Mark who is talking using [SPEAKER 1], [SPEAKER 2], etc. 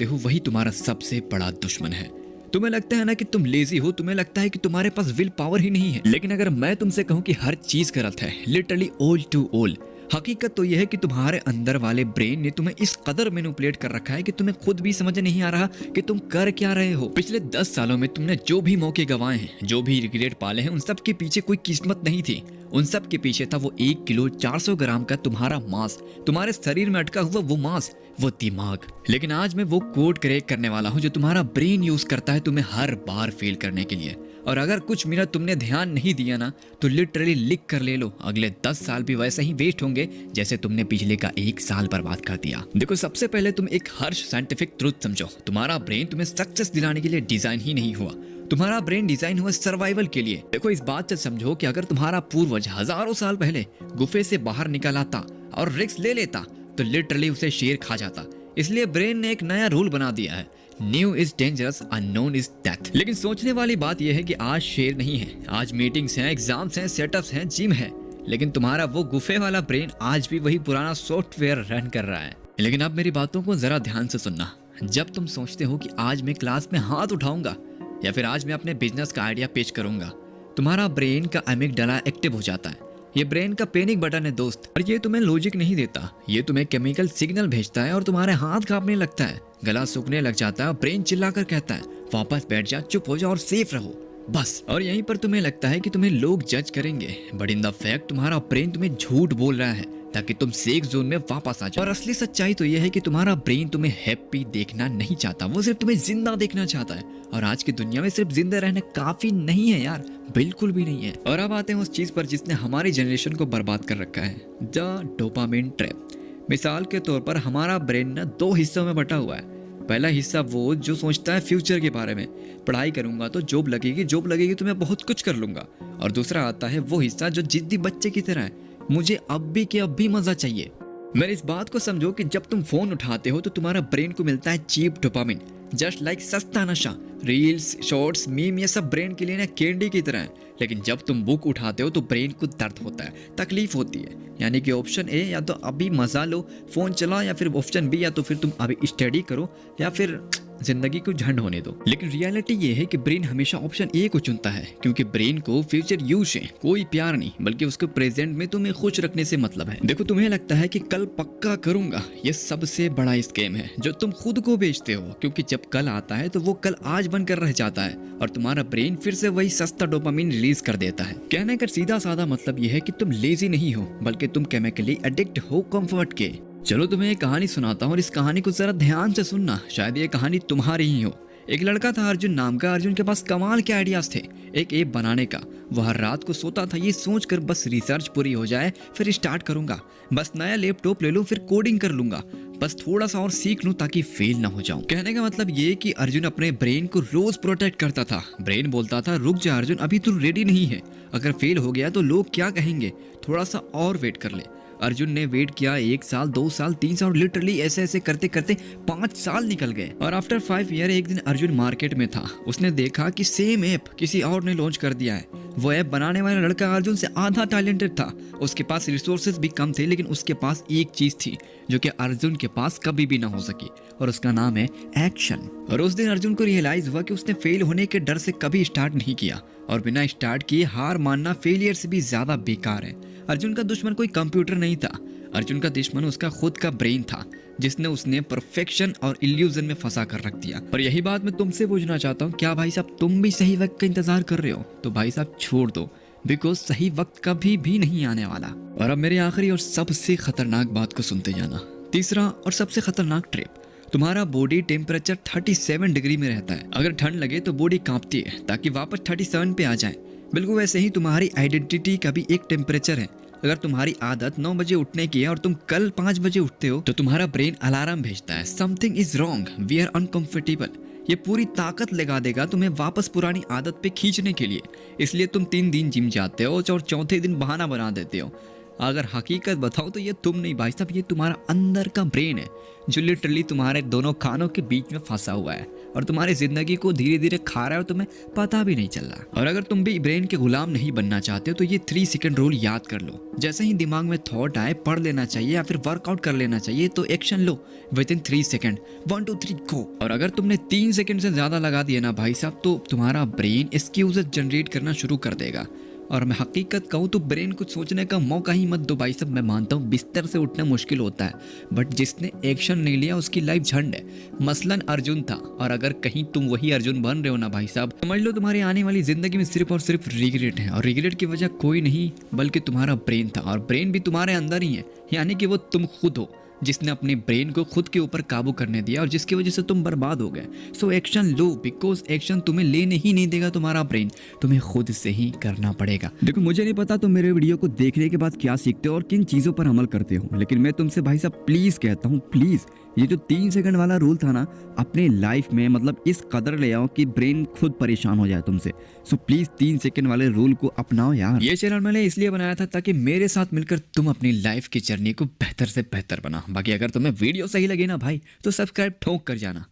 [SPEAKER 1] हो वही तुम्हारा सबसे बड़ा दुश्मन है। तुम्हें लगता है ना कि तुम लेजी हो, तुम्हें लगता है कि तुम्हारे पास विल पावर ही नहीं है, लेकिन अगर मैं तुमसे कहूं कि हर चीज गलत है, लिटरली ऑल टू ऑल, हकीकत तो यह है कि तुम्हारे अंदर वाले ब्रेन ने तुम्हें इस कदर मैनिपुलेट कर रखा है कि तुम्हें खुद भी समझ नहीं आ रहा कि तुम कर क्या रहे हो। पिछले 10 सालों में तुमने जो भी मौके गंवाए हैं, जो भी रिग्रेट पाले हैं, उन सब के पीछे कोई किस्मत नहीं थी। उन सब के पीछे था वो 1 किलो 400 ग्राम का तुम्हारा मांस, तुम्हारे शरीर में अटका हुआ वो मांस, वो दिमाग। लेकिन आज मैं वो कोड क्रैक करने वाला हूँ जो तुम्हारा ब्रेन यूज करता है तुम्हें हर बार फेल करने के लिए। और अगर कुछ मिनट तुमने ध्यान नहीं दिया ना तो लिटरली लिख कर ले लो, अगले 10 साल भी वैसे ही वेस्ट होंगे जैसे तुमने पिछले का 1 साल बर्बाद कर दिया। देखो, सबसे पहले तुम एक हर्ष साइंटिफिक ट्रुथ समझो, तुम्हारा ब्रेन तुम्हें सक्सेस दिलाने के लिए डिजाइन ही नहीं हुआ, तुम्हारा ब्रेन डिजाइन हुआ सर्वाइवल के लिए। देखो, इस बात से समझो कि अगर तुम्हारा पूर्वज हजारों साल पहले गुफे से बाहर निकल आता और रिस्क ले लेता तो लिटरली उसे शेर खा जाता। इसलिए ब्रेन ने एक नया रूल बना दिया है, new is dangerous, unknown is death. लेकिन सोचने वाली बात यह है कि आज शेर नहीं है, आज मीटिंग्स हैं, एग्जाम्स हैं, सेटअप्स हैं, जिम है, लेकिन तुम्हारा वो गुफे वाला ब्रेन आज भी वही पुराना सॉफ्टवेयर रन कर रहा है। लेकिन अब मेरी बातों को जरा ध्यान से सुनना। जब तुम सोचते हो कि आज मैं क्लास में हाथ उठाऊंगा या फिर आज मैं अपने बिजनेस का आइडिया पेश करूंगा, तुम्हारा ब्रेन का अमिगडाला एक्टिव हो जाता है। ये ब्रेन का पैनिक बटन है दोस्त, और ये तुम्हें लॉजिक नहीं देता, ये तुम्हें केमिकल सिग्नल भेजता है और तुम्हारे हाथ कांपने लगता है, गला सूखने लग जाता है और ब्रेन चिल्लाकर कहता है वापस बैठ जा, चुप हो जा और सेफ रहो बस। और यहीं पर तुम्हें लगता है कि तुम्हें लोग जज करेंगे, बट इन द फैक्ट तुम्हारा ब्रेन तुम्हें झूठ बोल रहा है ताकि तुम सेफ जोन में वापस आ जाओ। और असली सच्चाई तो यह है कि तुम्हारा ब्रेन तुम्हें हैप्पी देखना नहीं चाहता, वो सिर्फ तुम्हें जिंदा देखना चाहता है। और आज की दुनिया में सिर्फ जिंदा रहना काफी नहीं है यार, बिल्कुल भी नहीं है। और अब आते हैं उस चीज पर जिसने हमारी जनरेशन को बर्बाद कर रखा है, द डोपामिन ट्रैप। मिसाल के तौर पर हमारा ब्रेन ना 2 हिस्सों में बटा हुआ है। पहला हिस्सा वो जो सोचता है फ्यूचर के बारे में, पढ़ाई करूंगा तो जॉब लगेगी तो मैं बहुत कुछ कर लूंगा। और दूसरा आता है वो हिस्सा जो जिद्दी बच्चे की तरह है, मुझे अब भी के अब भी मजा चाहिए। मेरी इस बात को समझो कि जब तुम फोन उठाते हो तो तुम्हारा ब्रेन को मिलता है चीप डोपामिन, जस्ट लाइक सस्ता नशा। रील्स, शॉर्ट्स, मीम ये सब ब्रेन के लिए ना कैंडी की तरह है। लेकिन जब तुम बुक उठाते हो तो ब्रेन को दर्द होता है, तकलीफ होती है। यानी कि ऑप्शन ए या तो अभी मजा लो, फोन चलाओ, या फिर ऑप्शन बी या तो फिर तुम अभी स्टडी करो या फिर जिंदगी को झंड होने दो। लेकिन रियलिटी ये है कि ब्रेन हमेशा ऑप्शन ए को चुनता है, क्योंकि ब्रेन को फ्यूचर यूज से कोई प्यार नहीं, बल्कि उसको प्रेजेंट में तुम्हें खुश रखने से मतलब है। देखो, तुम्हें लगता है कि कल पक्का करूंगा, ये सबसे बड़ा स्कैम है जो तुम खुद को बेचते हो, क्योंकि जब कल आता है तो वो कल आज बनकर रह जाता है और तुम्हारा ब्रेन फिर से वही सस्ता डोपामिन रिलीज कर देता है। कहने का सीधा साधा मतलब यह है कि तुम लेजी नहीं हो, बल्कि तुम केमिकली एडिक्ट हो कंफर्ट के। चलो तुम्हें एक कहानी सुनाता हूँ और इस कहानी को जरा ध्यान से सुनना, शायद ये कहानी तुम्हारी ही हो। एक लड़का था अर्जुन नाम का। अर्जुन के पास कमाल के आइडियाज थे एक ऐप बनाने का। वह हर रात को सोता था ये सोचकर बस रिसर्च पूरी हो जाए फिर स्टार्ट करूंगा, बस नया लैपटॉप ले लूं फिर कोडिंग कर लूंगा, बस थोड़ा सा और सीख लूं ताकि फेल ना हो जाऊं। कहने का मतलब ये कि अर्जुन अपने ब्रेन को रोज प्रोटेक्ट करता था। ब्रेन बोलता था रुक जा अर्जुन, अभी तू रेडी नहीं है, अगर फेल हो गया तो लोग क्या कहेंगे, थोड़ा सा और वेट कर ले। अर्जुन ने वेट किया 1 साल, 2 साल, 3 साल, लिटरली ऐसे ऐसे करते करते 5 साल निकल गए। और आफ्टर 5 ईयर एक दिन अर्जुन मार्केट में था। उसने देखा कि सेम ऐप किसी और ने लॉन्च कर दिया है। वो ऐप बनाने वाला लड़का अर्जुन से आधा टैलेंटेड था। उसके पास रिसोर्सेज भी कम थे, लेकिन उसके पास एक चीज थी जो कि अर्जुन के पास कभी भी ना हो सकी, और उसका नाम है एक्शन। और उस दिन अर्जुन को रियलाइज हुआ कि उसने फेल होने के डर से कभी स्टार्ट नहीं किया, और बिना स्टार्ट किए हार मानना फेलियर से भी ज्यादा बेकार है। अर्जुन का दुश्मन कोई कंप्यूटर नहीं था, अर्जुन का दुश्मन उसका खुद का ब्रेन था, जिसने उसने परफेक्शन और इल्यूजन में फंसा कर रख दिया। और यही बात मैं तुमसे पूछना चाहता हूँ, क्या भाई साहब तुम भी सही वक्त का इंतजार कर रहे हो? तो भाई साहब छोड़ दो, बिकॉज सही वक्त कभी भी नहीं आने वाला। और अब मेरी आखिरी और सबसे खतरनाक बात को सुनते जाना। तीसरा और सबसे खतरनाक ट्रिप, तुम्हारा बॉडी टेम्परेचर 37 डिग्री में रहता है। अगर ठंड लगे तो बॉडी कांपती है ताकि वापस 37 पे आ जाए। बिल्कुल वैसे ही तुम्हारी आइडेंटिटी का भी एक टेम्परेचर है। अगर तुम्हारी आदत 9 बजे उठने की है और तुम कल 5 बजे उठते हो तो तुम्हारा ब्रेन अलार्म भेजता है, something is wrong, we are uncomfortable. ये पूरी ताकत लगा देगा तुम्हें वापस पुरानी आदत पे खींचने के लिए। इसलिए तुम 3 दिन जिम जाते हो और चौथे दिन बहाना बना देते हो, अगर हकीकत बताओ तो ये तुम नहीं भाई साहब, ये तुम्हारा अंदर का ब्रेन है जो लिटरली तुम्हारे दोनों कानों के बीच में फंसा हुआ है और तुम्हारी जिंदगी को धीरे धीरे खा रहा है और तुम्हें पता भी नहीं चल रहा। और अगर तुम भी ब्रेन के गुलाम नहीं बनना चाहते हो तो ये 3 सेकंड रूल याद कर लो। जैसे ही दिमाग में थॉट आए पढ़ लेना चाहिए या फिर वर्कआउट कर लेना चाहिए, तो action low with in 3 second. 1 2 3 गो। और अगर तुमने 3 सेकंड से ज्यादा लगा दिया ना भाई साहब, तो तुम्हारा ब्रेन एक्सक्यूजेस जनरेट करना शुरू कर देगा। और मैं हकीकत कहूँ तो ब्रेन कुछ सोचने का मौका ही मत दो भाई साहब। मैं मानता हूँ बिस्तर से उठना मुश्किल होता है, बट जिसने एक्शन नहीं लिया उसकी लाइफ झंड है। मसलन अर्जुन था, और अगर कहीं तुम वही अर्जुन बन रहे हो ना भाई साहब, समझ लो तुम्हारी आने वाली जिंदगी में सिर्फ और सिर्फ रिग्रेट है। और रिग्रेट की वजह कोई नहीं बल्कि तुम्हारा ब्रेन था, और ब्रेन भी तुम्हारे अंदर ही है, यानी कि वो तुम खुद हो जिसने अपने ब्रेन को खुद के ऊपर काबू करने दिया और जिसकी वजह से तुम बर्बाद हो गए। So action low, because action तुम्हें लेने ही नहीं देगा तुम्हारा ब्रेन, तुम्हें खुद से ही करना पड़ेगा।
[SPEAKER 2] देखो मुझे नहीं पता तुम मेरे वीडियो को देखने के बाद क्या सीखते हो और किन चीजों पर अमल करते हो, लेकिन मैं तुमसे भाई साहब प्लीज कहता हूँ, प्लीज ये जो 3 सेकंड वाला रूल था ना, अपने लाइफ में मतलब इस कदर ले आओ कि ब्रेन खुद परेशान हो जाए तुमसे। सो प्लीज 3 सेकंड वाले रूल को अपनाओ यार।
[SPEAKER 1] ये चैनल मैंने इसलिए बनाया था ताकि मेरे साथ मिलकर तुम अपनी लाइफ की जर्नी को बेहतर से बेहतर बना। बाकी अगर तुम्हें वीडियो सही लगे ना भाई तो सब्सक्राइब ठोक कर जाना।